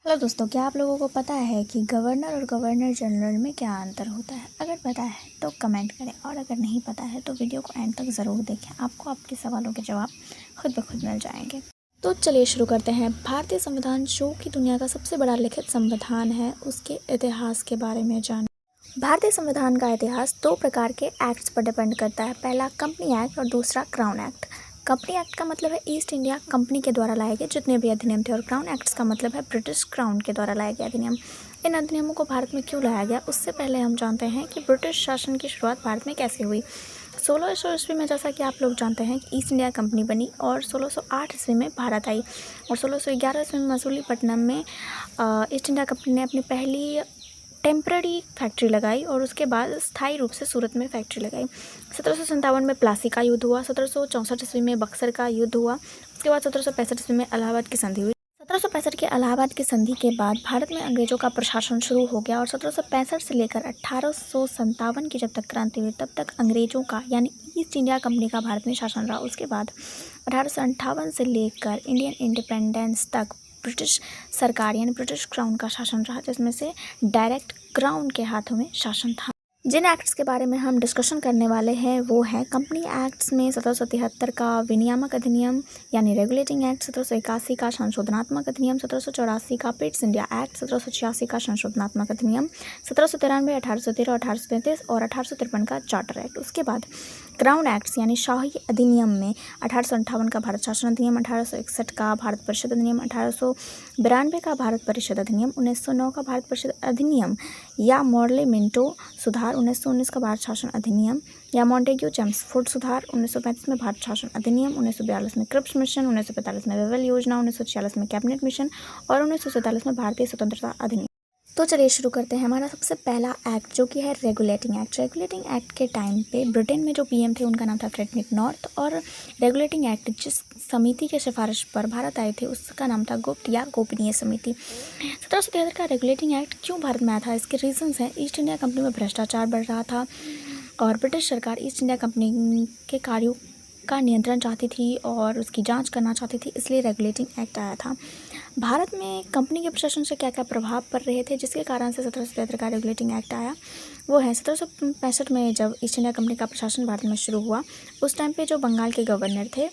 Hello दोस्तों, क्या आप लोगों को पता है कि गवर्नर और गवर्नर जनरल में क्या अंतर होता है? अगर पता है तो कमेंट करें और अगर नहीं पता है तो वीडियो को एंड तक ज़रूर देखें। आपको आपके सवालों के जवाब खुद ब खुद मिल जाएंगे। तो चलिए शुरू करते हैं। भारतीय संविधान जो कि दुनिया का सबसे बड़ा लिखित संविधान है, उसके इतिहास के बारे में जानें। भारतीय संविधान का इतिहास दो प्रकार के एक्ट्स पर डिपेंड करता है। पहला कंपनी एक्ट और दूसरा क्राउन एक्ट। कंपनी एक्ट का मतलब है ईस्ट इंडिया कंपनी के द्वारा लाए गए जितने भी अधिनियम थे, और क्राउन एक्ट्स का मतलब है ब्रिटिश क्राउन के द्वारा लाए गए अधिनियम। इन अधिनियमों को भारत में क्यों लाया गया, उससे पहले हम जानते हैं कि ब्रिटिश शासन की शुरुआत भारत में कैसे हुई। 1600 ईस्वी में, जैसा कि आप लोग जानते हैं, कि ईस्ट इंडिया कंपनी बनी और 1608 ईस्वी में भारत आई, और 1611 ईस्वी में मसूलीपट्टनम में ईस्ट इंडिया कंपनी ने अपनी पहली टेम्पररी फैक्ट्री लगाई और उसके बाद स्थायी रूप से सूरत में फैक्ट्री लगाई। 1757 में प्लासी का युद्ध हुआ, 1764 ईस्वी में बक्सर का युद्ध हुआ, उसके बाद 1765 ईस्वी में इलाहाबाद की संधि हुई। 1765 के इलाहाबाद की संधि के बाद भारत में अंग्रेजों का प्रशासन शुरू हो गया और 1765 से लेकर 1857 की जब तक क्रांति हुई तब तक अंग्रेजों का यानी ईस्ट इंडिया कंपनी का भारत में शासन रहा। उसके बाद 1858 से लेकर इंडियन इंडिपेंडेंस तक ब्रिटिश सरकार यानी ब्रिटिश क्राउन का शासन रहा, जिसमें से डायरेक्ट क्राउन के हाथों में शासन था। जिन एक्ट्स के बारे में हम डिस्कशन करने वाले हैं वो है कंपनी एक्ट्स में 1773 का विनियामक अधिनियम यानी रेगुलेटिंग एक्ट, 1781 का संशोधनात्मक अधिनियम, 1784 का पिट्स इंडिया एक्ट, 1786 का संशोधनात्मक अधिनियम, 1793, 1813, 1833 और 1853 का चार्टर एक्ट। उसके बाद क्राउन एक्ट्स यानी शाही अधिनियम में 1858 का भारत शासन अधिनियम, 1861 का भारत परिषद अधिनियम, 1892 का भारत परिषद अधिनियम, 1909 का भारत परिषद अधिनियम या मॉर्ले मिंटो सुधार, 1919 का भारत शासन अधिनियम या मॉन्टेग्यू चेम्सफोर्ड सुधार, 1935 में भारत शासन अधिनियम, 1942 में क्रिप्स मिशन, 1945 में वेवेल योजना, 1946 में कैबिनेट मिशन और 1947 में भारतीय स्वतंत्रता अधिनियम। तो चलिए शुरू करते हैं। हमारा सबसे पहला एक्ट जो कि है रेगुलेटिंग एक्ट। रेगुलेटिंग एक्ट के टाइम पे ब्रिटेन में जो पीएम थे उनका नाम था फ्रेडरिक नॉर्थ, और रेगुलेटिंग एक्ट जिस समिति के सिफारिश पर भारत आए थे उसका नाम था गुप्त या गोपनीय समिति। 1773 का रेगुलेटिंग एक्ट क्यों भारत में आया था, इसके रीजंस हैं। ईस्ट इंडिया कंपनी में भ्रष्टाचार बढ़ रहा था और ब्रिटिश सरकार ईस्ट इंडिया कंपनी के कार्यों का नियंत्रण चाहती थी और उसकी जांच करना चाहती थी, इसलिए रेगुलेटिंग एक्ट आया था। भारत में कंपनी के प्रशासन से क्या क्या प्रभाव पड़ रहे थे जिसके कारण से 1773 का रेगुलेटिंग एक्ट आया, वो है 1765 में जब ईस्ट इंडिया कंपनी का प्रशासन भारत में शुरू हुआ, उस टाइम पे जो बंगाल के गवर्नर थे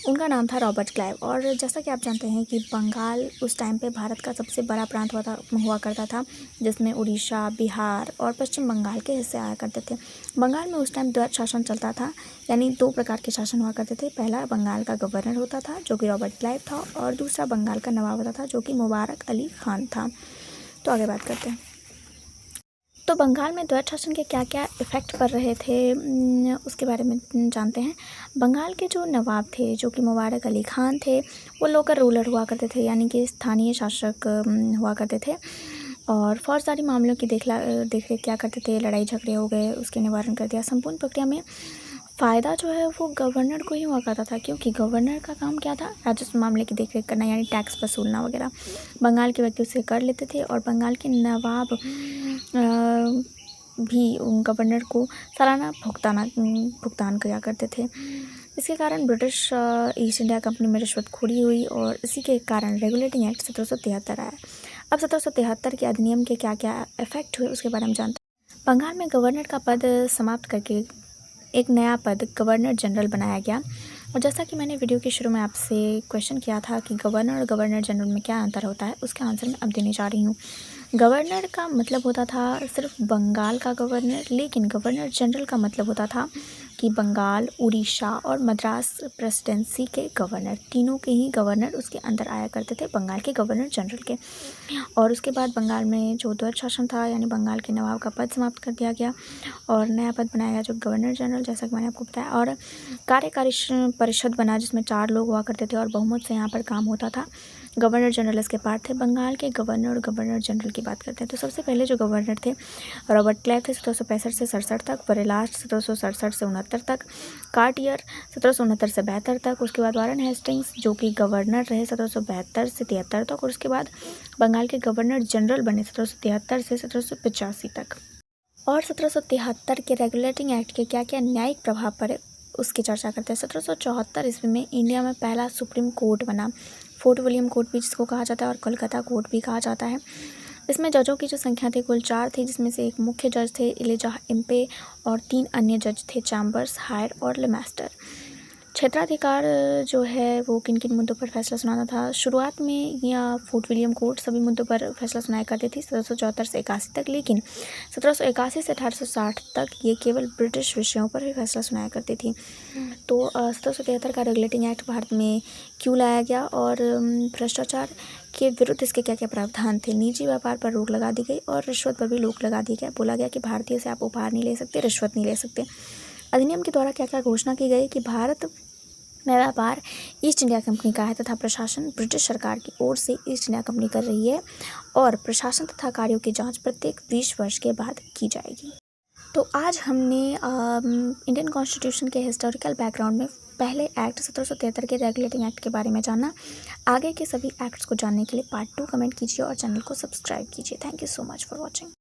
उनका नाम था रॉबर्ट क्लाइव। और जैसा कि आप जानते हैं कि बंगाल उस टाइम पे भारत का सबसे बड़ा प्रांत हुआ करता था, जिसमें उड़ीसा, बिहार और पश्चिम बंगाल के हिस्से आया करते थे। बंगाल में उस टाइम द्वैत शासन चलता था, यानी दो प्रकार के शासन हुआ करते थे। पहला बंगाल का गवर्नर होता था जो कि रॉबर्ट क्लाइव था, और दूसरा बंगाल का नवाब होता था जो कि मुबारक अली खान था। तो आगे बात करते हैं। तो बंगाल में द्वैत शासन के क्या क्या इफ़ेक्ट पड़ रहे थे उसके बारे में जानते हैं। बंगाल के जो नवाब थे जो कि मुबारक अली खान थे, वो लोकल रूलर हुआ करते थे, यानी कि स्थानीय शासक हुआ करते थे, और फौजदारी मामलों की देख रेख क्या करते थे। लड़ाई झगड़े हो गए उसके निवारण कर दिया। संपूर्ण प्रक्रिया में फ़ायदा जो है वो गवर्नर को ही हुआ करता था, क्योंकि गवर्नर का काम क्या था, राजस्व मामले की देखरेख करना, यानी टैक्स वसूलना वगैरह। बंगाल के व्यक्ति उसे कर लेते थे और बंगाल के नवाब भी गवर्नर को सालाना भुगतान किया करते थे। इसके कारण ब्रिटिश ईस्ट इंडिया कंपनी में रिश्वतखोरी हुई और इसी के कारण रेगुलेटिंग एक्ट 1773 आया। अब 1773 के अधिनियम के क्या क्या इफेक्ट हुए उसके बारे में जानते हैं। बंगाल में गवर्नर का पद समाप्त करके एक नया पद गवर्नर जनरल बनाया गया, और जैसा कि मैंने वीडियो के शुरू में आपसे क्वेश्चन किया था कि गवर्नर और गवर्नर जनरल में क्या अंतर होता है, उसका आंसर मैं अब देने जा रही हूँ। गवर्नर का मतलब होता था सिर्फ बंगाल का गवर्नर, लेकिन गवर्नर जनरल का मतलब होता था कि बंगाल, उड़ीसा और मद्रास प्रेसिडेंसी के गवर्नर, तीनों के ही गवर्नर उसके अंदर आया करते थे, बंगाल के गवर्नर जनरल के। और उसके बाद बंगाल में जो द्वैत शासन था यानी बंगाल के नवाब का पद समाप्त कर दिया गया और नया पद बनाया गया जो गवर्नर जनरल, जैसा कि मैंने आपको बताया। और कार्यकारी परिषद बना जिसमें 4 लोग हुआ करते थे और बहुमत से यहाँ पर काम होता था। गवर्नर जनरल इसके पार्ट थे। बंगाल के गवर्नर और गवर्नर जनरल की बात करते हैं तो सबसे पहले जो गवर्नर थे रॉबर्ट क्लाइव थे 1765 से 67 तक, बरेलास्ट 1767 से 69 तक, कार्टियर 1769 से 72 तक, उसके बाद वारन हेस्टिंग्स जो कि गवर्नर रहे 1772 से 73 तक, और उसके बाद बंगाल के गवर्नर जनरल बने 1773 से 1785 तक। और 1773 के रेगुलेटिंग एक्ट के क्या क्या न्यायिक प्रभाव पड़े उसकी चर्चा करते हैं। 1774 ईस्वी में इंडिया में पहला सुप्रीम कोर्ट बना। फोर्ट विलियम कोर्ट भी जिसको कहा जाता है और कोलकाता कोर्ट भी कहा जाता है। इसमें जजों की जो संख्या थी कुल 4 थी, जिसमें से एक मुख्य जज थे इलिजाह इम्पे और 3 अन्य जज थे चैम्बर्स, हायर और लेमास्टर। क्षेत्राधिकार जो है वो किन किन मुद्दों पर फैसला सुनाता था। शुरुआत में यह फोर्ट विलियम कोर्ट सभी मुद्दों पर फैसला सुनाया करती थी 1774 से 81 तक, लेकिन 1781 से 1860 तक ये केवल ब्रिटिश विषयों पर ही फैसला सुनाया करती थी। तो 1773 का रेगुलेटिंग एक्ट भारत में क्यों लाया गया और भ्रष्टाचार के विरुद्ध इसके क्या क्या प्रावधान थे। निजी व्यापार पर रोक लगा दी गई और रिश्वत पर भी रोक लगा दी गई। बोला गया कि भारतीय से आप उपहार नहीं ले सकते, रिश्वत नहीं ले सकते। अधिनियम के द्वारा क्या क्या घोषणा की गई कि भारत में व्यापार ईस्ट इंडिया कंपनी का है तथा प्रशासन ब्रिटिश सरकार की ओर से ईस्ट इंडिया कंपनी कर रही है और प्रशासन तथा कार्यों की जांच प्रत्येक 20 वर्ष के बाद की जाएगी। तो आज हमने इंडियन कॉन्स्टिट्यूशन के हिस्टोरिकल बैकग्राउंड में पहले एक्ट 1773 के रेगुलेटिंग एक्ट के बारे में जाना। आगे के सभी एक्ट्स को जानने के लिए पार्ट 2 कमेंट कीजिए और चैनल को सब्सक्राइब कीजिए। Thank you so much for watching.